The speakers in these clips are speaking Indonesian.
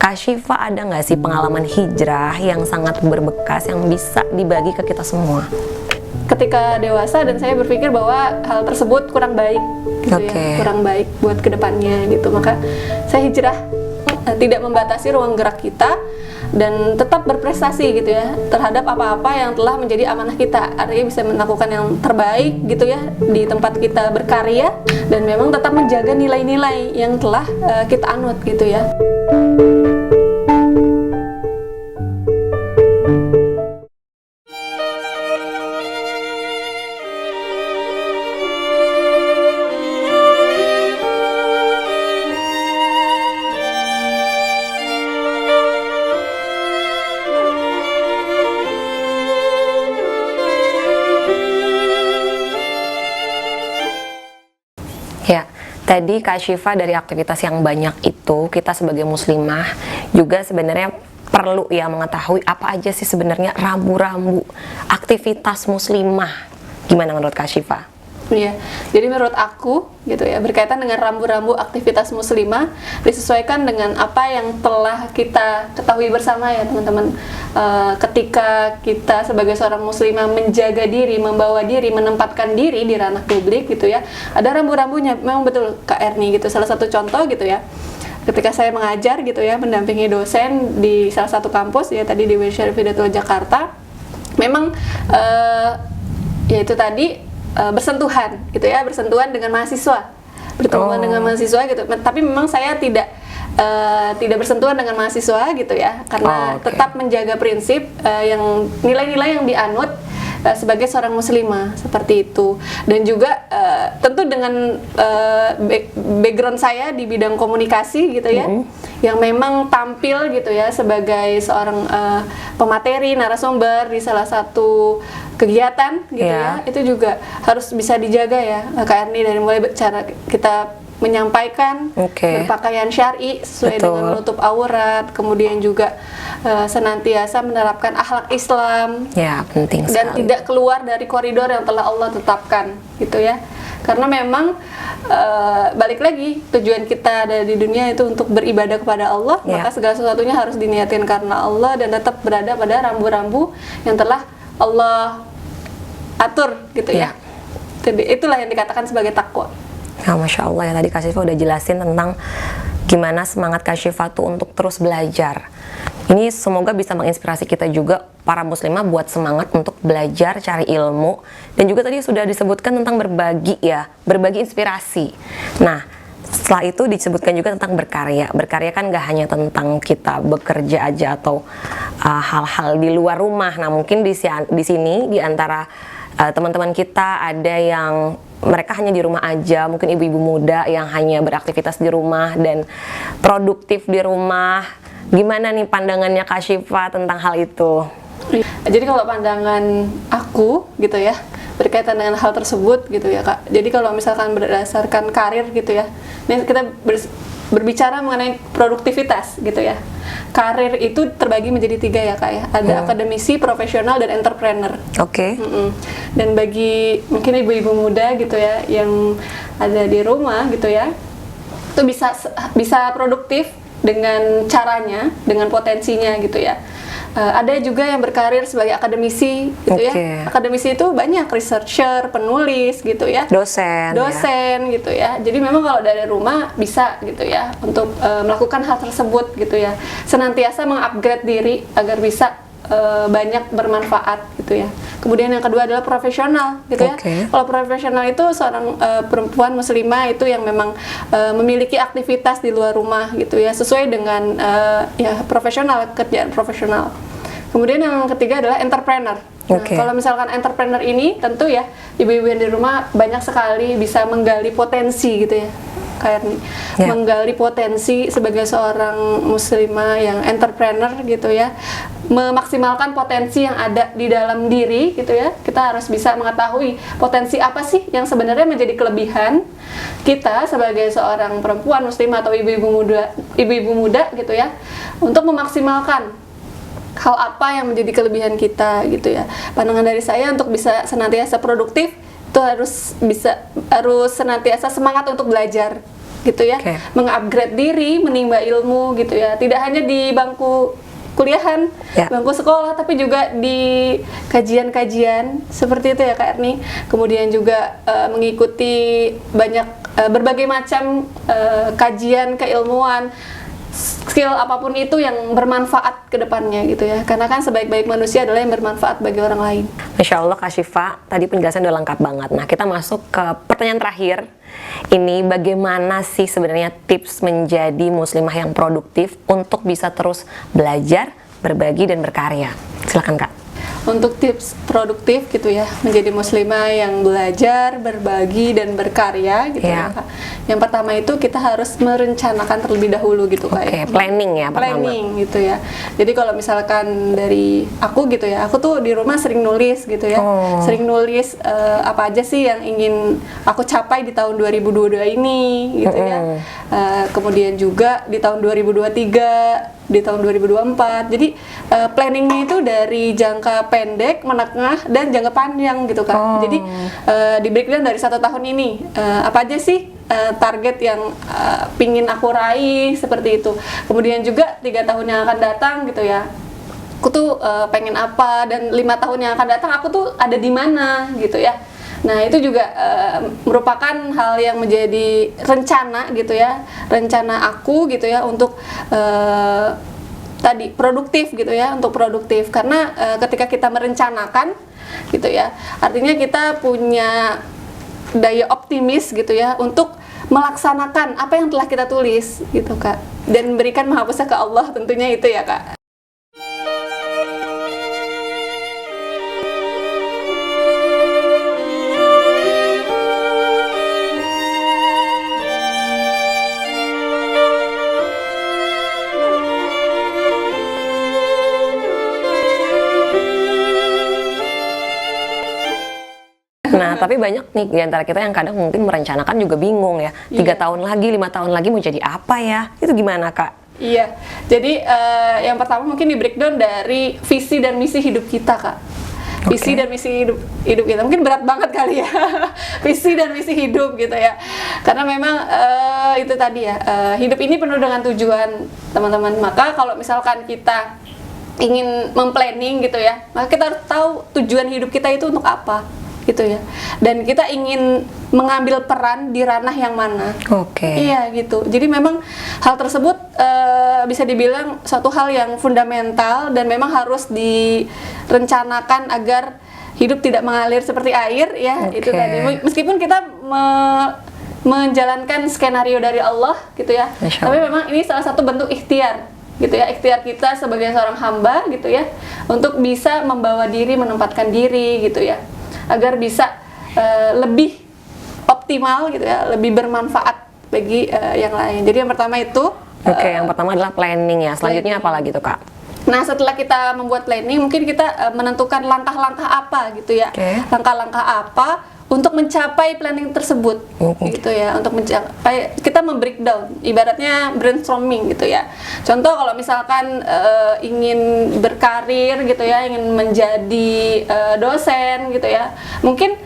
Kak Syifa ada nggak sih pengalaman hijrah yang sangat berbekas yang bisa dibagi ke kita semua? Ketika dewasa dan saya berpikir bahwa hal tersebut kurang baik gitu ya, kurang baik buat kedepannya gitu, maka saya hijrah, tidak membatasi ruang gerak kita dan tetap berprestasi gitu ya terhadap apa-apa yang telah menjadi amanah kita. Artinya bisa melakukan yang terbaik gitu ya di tempat kita berkarya dan memang tetap menjaga nilai-nilai yang telah kita anut gitu ya. Ya, tadi Kak Syifa dari aktivitas yang banyak itu, kita sebagai muslimah juga sebenarnya perlu ya mengetahui apa aja sih sebenarnya rambu-rambu aktivitas muslimah. Gimana menurut Kak Syifa? Iya, jadi menurut aku gitu ya, berkaitan dengan rambu-rambu aktivitas muslimah disesuaikan dengan apa yang telah kita ketahui bersama ya teman-teman. Ketika kita sebagai seorang muslimah menjaga diri, membawa diri, menempatkan diri di ranah publik gitu ya, ada rambu-rambunya. Memang betul Kak Erni gitu, salah satu contoh gitu ya, ketika saya mengajar gitu ya, mendampingi dosen di salah satu kampus ya tadi di UIN Syarif Hidayatullah Jakarta, memang yaitu tadi bersentuhan gitu ya, bersentuhan dengan mahasiswa, dengan mahasiswa gitu. Tapi memang saya tidak bersentuhan dengan mahasiswa gitu ya, karena tetap menjaga prinsip yang nilai-nilai yang dianut sebagai seorang muslimah seperti itu. Dan juga tentu dengan background saya di bidang komunikasi gitu ya, yang memang tampil gitu ya sebagai seorang pemateri, narasumber di salah satu kegiatan gitu ya, itu juga harus bisa dijaga ya Kak Erni, dari mulai cara kita menyampaikan berpakaian syar'i sesuai dengan menutup aurat, kemudian juga senantiasa menerapkan akhlak Islam ya, penting dan sekali. tidak keluar dari koridor yang telah Allah tetapkan gitu ya, karena memang balik lagi tujuan kita ada di dunia itu untuk beribadah kepada Allah, maka segala sesuatunya harus diniatin karena Allah dan tetap berada pada rambu-rambu yang telah Allah atur gitu ya. Itulah yang dikatakan sebagai takwa. Ya, Masya Allah ya, tadi Kak Syifa udah jelasin tentang gimana semangat Kak Syifa tuh untuk terus belajar. Ini semoga bisa menginspirasi kita juga para muslimah buat semangat untuk belajar, cari ilmu. Dan juga tadi sudah disebutkan tentang berbagi ya, berbagi inspirasi. Nah, setelah itu disebutkan juga tentang berkarya. Berkarya kan gak hanya tentang kita bekerja aja atau hal-hal di luar rumah. Nah, mungkin di sini di antara teman-teman kita ada yang mereka hanya di rumah aja, mungkin ibu-ibu muda yang hanya beraktivitas di rumah dan produktif di rumah. Gimana nih pandangannya Kak Syifa tentang hal itu? Jadi kalau pandangan aku gitu ya, berkaitan dengan hal tersebut gitu ya Kak, jadi kalau misalkan berdasarkan karir gitu ya, ini kita berbicara mengenai produktivitas gitu ya. Karir itu terbagi menjadi 3 ya Kak ya, ada akademisi, profesional, dan entrepreneur. Dan bagi mungkin ibu-ibu muda gitu ya yang ada di rumah gitu ya, itu bisa produktif dengan caranya, dengan potensinya gitu ya. Ada juga yang berkarir sebagai akademisi gitu ya. Akademisi itu banyak, researcher, penulis gitu ya, dosen gitu ya. Jadi memang kalau dari rumah bisa gitu ya untuk melakukan hal tersebut gitu ya, senantiasa mengupgrade diri agar bisa banyak bermanfaat gitu ya. Kemudian yang kedua adalah profesional gitu ya. Kalau profesional itu seorang perempuan muslimah itu yang memang memiliki aktivitas di luar rumah gitu ya, sesuai dengan ya profesional, kerjaan profesional. Kemudian yang ketiga adalah entrepreneur. Nah, kalau misalkan entrepreneur ini tentu ya ibu-ibu yang di rumah banyak sekali bisa menggali potensi gitu ya, kayak nih menggali potensi sebagai seorang muslimah yang entrepreneur gitu ya, memaksimalkan potensi yang ada di dalam diri gitu ya. Kita harus bisa mengetahui potensi apa sih yang sebenarnya menjadi kelebihan kita sebagai seorang perempuan muslimah atau ibu-ibu muda gitu ya, untuk memaksimalkan hal apa yang menjadi kelebihan kita gitu ya. Pandangan dari saya untuk bisa senantiasa produktif itu harus senantiasa semangat untuk belajar gitu ya, Oke. mengupgrade diri, menimba ilmu gitu ya, tidak hanya di bangku kuliahan, Ya. bangku sekolah, tapi juga di kajian-kajian seperti itu ya Kak Erni. Kemudian juga mengikuti banyak berbagai macam kajian keilmuan, skill apapun itu yang bermanfaat ke depannya gitu ya. Karena kan sebaik-baik manusia adalah yang bermanfaat bagi orang lain. Masya Allah Kak Syifa, tadi penjelasan udah lengkap banget. Nah, kita masuk ke pertanyaan terakhir. Ini bagaimana sih sebenarnya tips menjadi muslimah yang produktif untuk bisa terus belajar, berbagi, dan berkarya? Silakan Kak. Untuk tips produktif gitu ya, menjadi muslimah yang belajar, berbagi, dan berkarya gitu Ya. ya Kak. Yang pertama itu kita harus merencanakan terlebih dahulu gitu Kak Oke, ya. planning ya pertama. Planning gitu ya. Jadi kalau misalkan dari aku gitu ya, aku tuh di rumah sering nulis gitu ya. Oh. Sering nulis apa aja sih yang ingin aku capai di tahun 2022 ini gitu ya. Kemudian juga di tahun 2023, di tahun 2024. Jadi planningnya itu dari jangka pendek, menengah, dan jangka panjang gitu Kak. Oh. Jadi di breakdown dari 1 tahun ini apa aja sih target yang pingin aku raih seperti itu. Kemudian juga 3 tahun yang akan datang gitu ya, aku tuh pengen apa, dan 5 tahun yang akan datang aku tuh ada di mana gitu ya. Nah itu juga merupakan hal yang menjadi rencana gitu ya, rencana aku gitu ya untuk tadi produktif gitu ya, untuk produktif. Karena ketika kita merencanakan gitu ya, artinya kita punya daya optimis gitu ya untuk melaksanakan apa yang telah kita tulis gitu Kak, dan berikan mahapusah ke Allah tentunya itu ya Kak. Nah, tapi banyak nih di antara kita yang kadang mungkin merencanakan juga bingung ya. 3 Iya. tahun lagi, 5 tahun lagi mau jadi apa ya? Itu gimana Kak? Iya, jadi yang pertama mungkin di breakdown dari visi dan misi hidup kita Kak. Visi Oke. dan misi hidup kita mungkin berat banget kali ya. Visi dan misi hidup gitu ya, karena memang itu tadi ya, hidup ini penuh dengan tujuan teman-teman. Maka kalau misalkan kita ingin memplanning gitu ya, maka kita harus tahu tujuan hidup kita itu untuk apa gitu ya, dan kita ingin mengambil peran di ranah yang mana. Oke. Iya gitu. Jadi memang hal tersebut bisa dibilang suatu hal yang fundamental dan memang harus direncanakan agar hidup tidak mengalir seperti air ya. Oke. Itu tadi. Meskipun kita menjalankan skenario dari Allah gitu ya, Masya tapi Allah. memang ini salah satu bentuk ikhtiar gitu ya, ikhtiar kita sebagai seorang hamba gitu ya, untuk bisa membawa diri, menempatkan diri gitu ya, agar bisa lebih optimal gitu ya, lebih bermanfaat bagi yang lain. Jadi yang pertama itu Oke, yang pertama adalah planning ya. Selanjutnya apa lagi tuh Kak? nah setelah kita membuat planning, mungkin kita menentukan langkah-langkah apa gitu ya. Oke. Langkah-langkah apa untuk mencapai planning tersebut gitu ya, untuk mencapai, kita membreakdown, ibaratnya brainstorming gitu ya. Contoh kalau misalkan ingin berkarir gitu ya, ingin menjadi dosen gitu ya, mungkin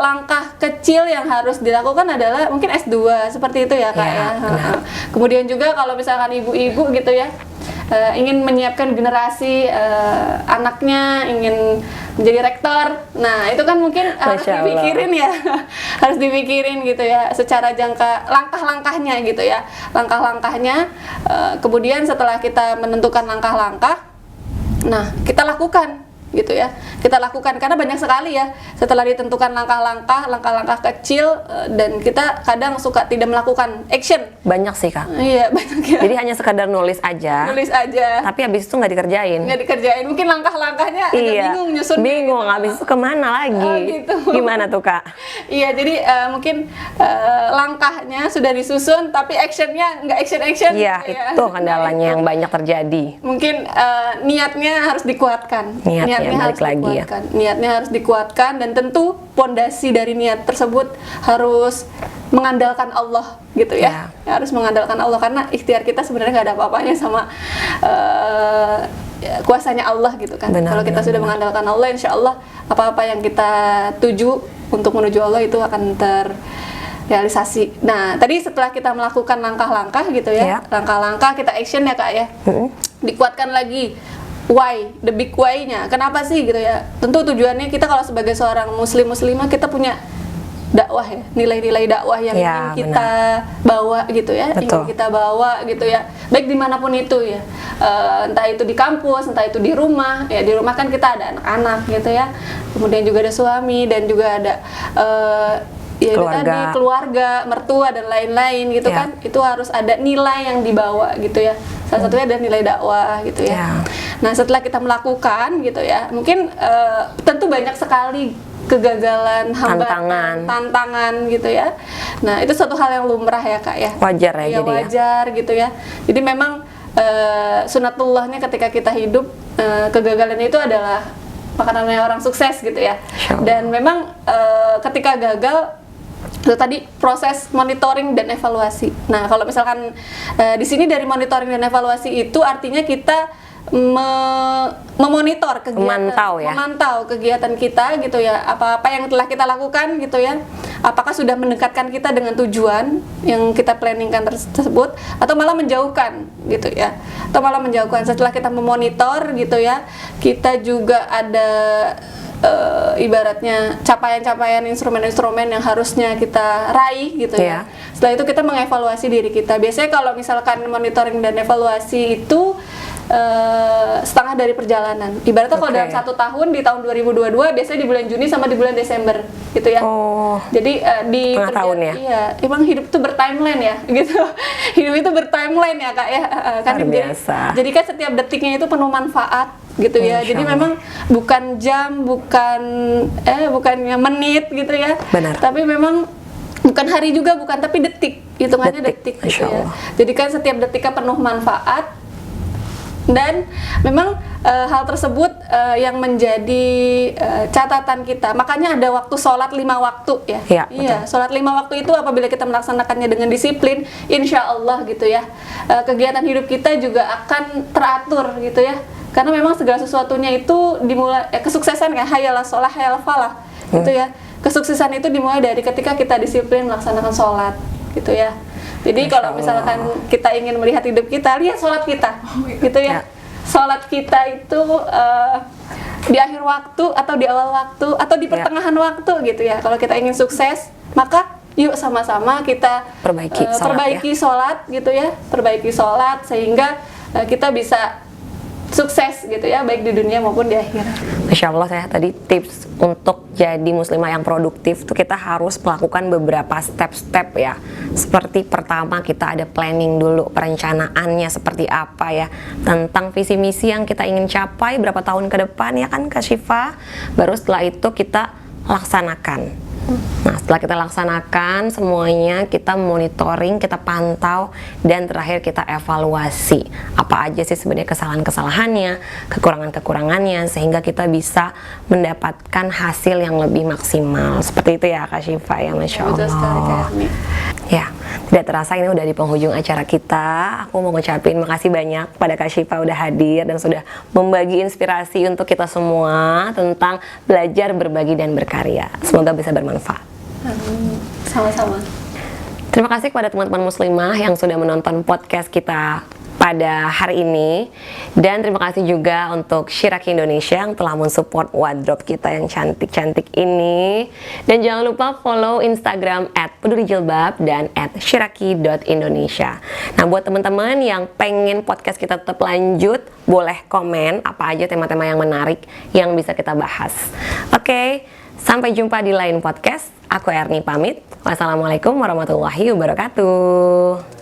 langkah kecil yang harus dilakukan adalah mungkin S2 seperti itu ya Kak Ya, ya. benar. Kemudian juga kalau misalkan ibu-ibu gitu ya, ingin menyiapkan generasi anaknya ingin menjadi rektor. Nah, itu kan mungkin harus Masya Allah. dipikirin ya. Harus dipikirin gitu ya secara jangka, langkah-langkahnya gitu ya. Langkah-langkahnya, kemudian setelah kita menentukan langkah-langkah, nah, kita lakukan gitu ya. Kita lakukan karena banyak sekali ya setelah ditentukan langkah-langkah kecil, dan kita kadang suka tidak melakukan action. Banyak sih Kak. Iya, banyak ya. Jadi hanya sekedar nulis aja. Nulis aja, Tapi habis itu nggak dikerjain. nggak dikerjain, mungkin langkah-langkahnya agak Iya. bingung nyusun. Bingung. Habis itu kemana lagi? Oh, gitu. Gimana tuh Kak? Iya, jadi mungkin langkahnya sudah disusun tapi actionnya nggak action. Iya, itu kendalanya yang banyak terjadi. Mungkin niatnya harus dikuatkan. Niatnya balik lagi ya. Niatnya harus dikuatkan, dan tentu pondasi dari niat tersebut harus mengandalkan Allah gitu ya. Harus mengandalkan Allah, karena ikhtiar kita sebenarnya nggak ada apa-apanya sama kuasanya Allah gitu kan. Benar, Kalau kita benar, sudah benar. mengandalkan Allah, insya Allah apa-apa yang kita tuju untuk menuju Allah itu akan realisasi. Nah, tadi setelah kita melakukan langkah-langkah gitu ya, langkah-langkah kita action ya Kak ya, dikuatkan lagi why, the big why-nya. Kenapa sih gitu ya? Tentu tujuannya kita kalau sebagai seorang muslimah kita punya dakwah ya, nilai-nilai dakwah yang ingin kita bawa gitu ya, ingin kita bawa gitu ya, baik dimanapun itu ya, entah itu di kampus, entah itu di rumah ya. Di rumah kan kita ada anak-anak gitu ya, kemudian juga ada suami dan juga ada ya keluarga, mertua dan lain-lain gitu kan. Itu harus ada nilai yang dibawa gitu ya. Salah satunya ada nilai dakwah gitu ya. Nah, setelah kita melakukan gitu ya, mungkin tentu banyak sekali kegagalan, hambatan, tantangan gitu ya. Nah, itu suatu hal yang lumrah ya Kak ya. Wajar ya, jadi wajar gitu ya. Jadi memang sunatullahnya ketika kita hidup, kegagalan itu adalah makanannya orang sukses gitu ya. Dan memang ketika gagal itu tadi proses monitoring dan evaluasi. Nah, kalau misalkan di sini dari monitoring dan evaluasi itu artinya kita memonitor kegiatan, memantau kegiatan kita gitu ya, apa-apa yang telah kita lakukan gitu ya, apakah sudah mendekatkan kita dengan tujuan yang kita planningkan tersebut atau malah menjauhkan gitu ya, atau malah menjauhkan. Setelah kita memonitor gitu ya, kita juga ada ibaratnya capaian-capaian instrumen-instrumen yang harusnya kita raih gitu ya. Setelah itu kita mengevaluasi diri kita. Biasanya kalau misalkan monitoring dan evaluasi itu setengah dari perjalanan. Ibaratnya kalau dalam 1 tahun di tahun 2022 biasanya di bulan Juni sama di bulan Desember gitu ya. Jadi di tahun ya. Iya, emang hidup itu bertimeline ya gitu. Hidup itu bertimeline ya Kak ya. Kan jadi kan setiap detiknya itu penuh manfaat gitu ya. Jadi memang bukan jam, bukannya menit gitu ya. Tapi memang bukan hari juga, bukan, tapi detik. Hitungannya detik gitu ya. Jadi kan setiap detiknya penuh manfaat. Dan memang hal tersebut yang menjadi catatan kita. Makanya ada waktu sholat 5 waktu ya. Iya, sholat 5 waktu itu apabila kita melaksanakannya dengan disiplin, insya Allah gitu ya, kegiatan hidup kita juga akan teratur gitu ya. Karena memang segala sesuatunya itu dimulai kesuksesan kan, hayalah sholah hayal falah gitu ya. Kesuksesan itu dimulai dari ketika kita disiplin melaksanakan sholat gitu ya. Jadi kalau misalkan kita ingin melihat hidup kita, lihat sholat kita gitu ya. Sholat kita itu di akhir waktu atau di awal waktu atau di pertengahan waktu gitu ya. Kalau kita ingin sukses, maka yuk sama-sama kita perbaiki sholat gitu ya. Perbaiki sholat sehingga kita bisa sukses gitu ya, baik di dunia maupun di akhirat. Masya Allah, saya tadi tips untuk jadi muslimah yang produktif tuh kita harus melakukan beberapa step-step ya. Seperti pertama kita ada planning dulu, perencanaannya seperti apa ya, tentang visi misi yang kita ingin capai berapa tahun ke depan ya kan Kak Syifa. Baru setelah itu kita laksanakan. Nah, setelah kita laksanakan semuanya, kita monitoring, kita pantau, dan terakhir kita evaluasi apa aja sih sebenarnya kesalahan-kesalahannya, kekurangan-kekurangannya, sehingga kita bisa mendapatkan hasil yang lebih maksimal. Seperti itu ya Kak Syifa ya, Masya Allah. Ya, tidak terasa ini udah di penghujung acara kita. Aku mau ngucapin makasih banyak pada Kak Syifa udah hadir dan sudah membagi inspirasi untuk kita semua tentang belajar, berbagi, dan berkarya. Semoga bisa bermanfaat. Sama-sama. Terima kasih kepada teman-teman muslimah yang sudah menonton podcast kita pada hari ini, dan terima kasih juga untuk Shiraki Indonesia yang telah mensupport wardrobe kita yang cantik-cantik ini. Dan jangan lupa follow Instagram @pedulijilbab dan @shiraki.indonesia. Nah, buat teman-teman yang pengen podcast kita tetap lanjut, boleh komen apa aja tema-tema yang menarik yang bisa kita bahas. Oke, sampai jumpa di lain podcast. Aku Erni pamit. Wassalamualaikum warahmatullahi wabarakatuh.